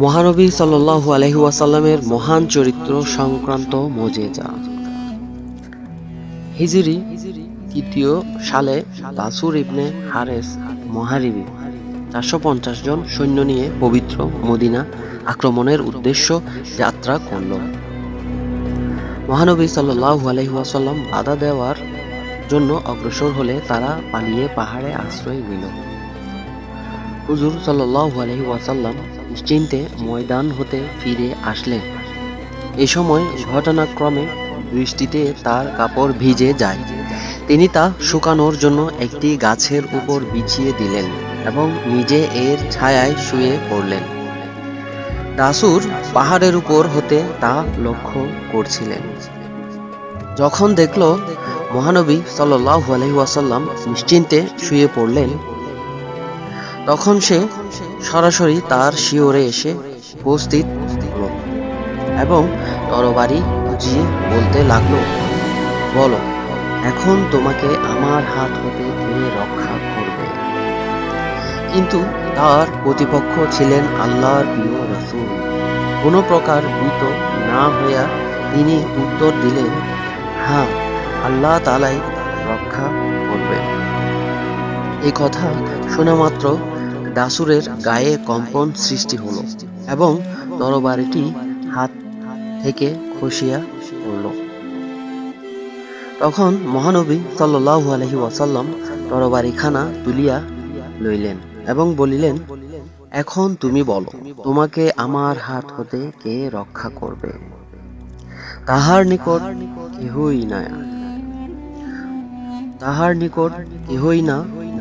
মহানবী সাল্লাল্লাহু আলাইহি ওয়াসাল্লামের মহান চরিত্র সংক্রান্ত মোজেজা। হিজরি তৃতীয় সালে দাসুর ইবনে হারেস মুহারিবি 450 জন সৈন্য নিয়ে পবিত্র মদিনা আক্রমণের উদ্দেশ্য যাত্রা করল। মহানবী সাল্লাল্লাহু আলাইহি ওয়াসাল্লাম বাধা দেওয়ার জন্য অগ্রসর হলে তারা পালিয়ে পাহাড়ে আশ্রয় নিল। হুজুর সাল্লাল্লাহু আলাইহি ওয়াসাল্লাম নিশ্চিন্তে ময়দান হতে ফিরে আসলেন। এ সময় ঘটনাক্রমে বৃষ্টিতে তার কাপড় ভিজে যায়। তিনি তা শুকানোর জন্য একটি গাছের উপর বিছিয়ে দিলেন এবং নিজে এর ছায়ায় শুয়ে পড়লেন। দাসুর পাহাড়ের উপর হতে তা লক্ষ্য করছিলেন। যখন দেখল মহানবী সাল্লাল্লাহু আলাইহি ওয়াসাল্লাম নিশ্চিন্তে শুয়ে পড়লেন, তখন সে সরাসরি তার শিয়রে এসে উপস্থিত হল এবং তরবারি বুঝিয়ে বলতে লাগলো, বলো, এখন তোমাকে আমার হাত হতে কে রক্ষা করবে? কিন্তু তার প্রতিপক্ষ ছিলেন আল্লাহর প্রিয় রাসূল। কোনো প্রকার ভীত না হইয়া তিনি উত্তর দিলেন, হ্যাঁ, আল্লাহ তাআলাই রক্ষা করবেন। এই কথা শোনা মাত্র দাসুরের গায়ে কম্পন সৃষ্টি হলো এবং তরবারিটি হাত থেকে খসিয়া পড়ল। তখন মহানবী সাল্লাল্লাহু আলাইহি ওয়াসাল্লাম তরবারিখানা তুলিয়া লইলেন এবং বলিলেন, এখন তুমি বলো, তোমাকে আমার হাত হতে কে রক্ষা করবে? তাহার নিকট কেহই না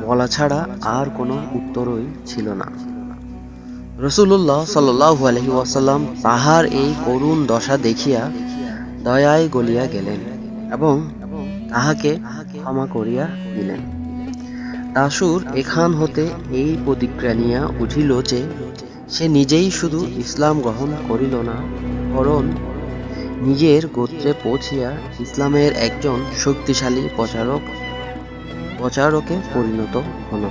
বলা ছাড়া আর কোনো উত্তরই ছিল না। রাসূলুল্লাহ সাল্লাল্লাহু আলাইহি ওয়াসাল্লাম তাহার এই করুণ দশা দেখিয়া দয়ায় গলিয়া গেলেন এবং তাহাকে ক্ষমা করিয়া দিলেন। দাসুর এখান হতে এই প্রতিজ্ঞা নিয়া উঠিল যে সে নিজেই শুধু ইসলাম গ্রহণ করিল না, বরং নিজের গোত্রে পৌঁছিয়া ইসলামের একজন শক্তিশালী প্রচারকে পরিণত হল।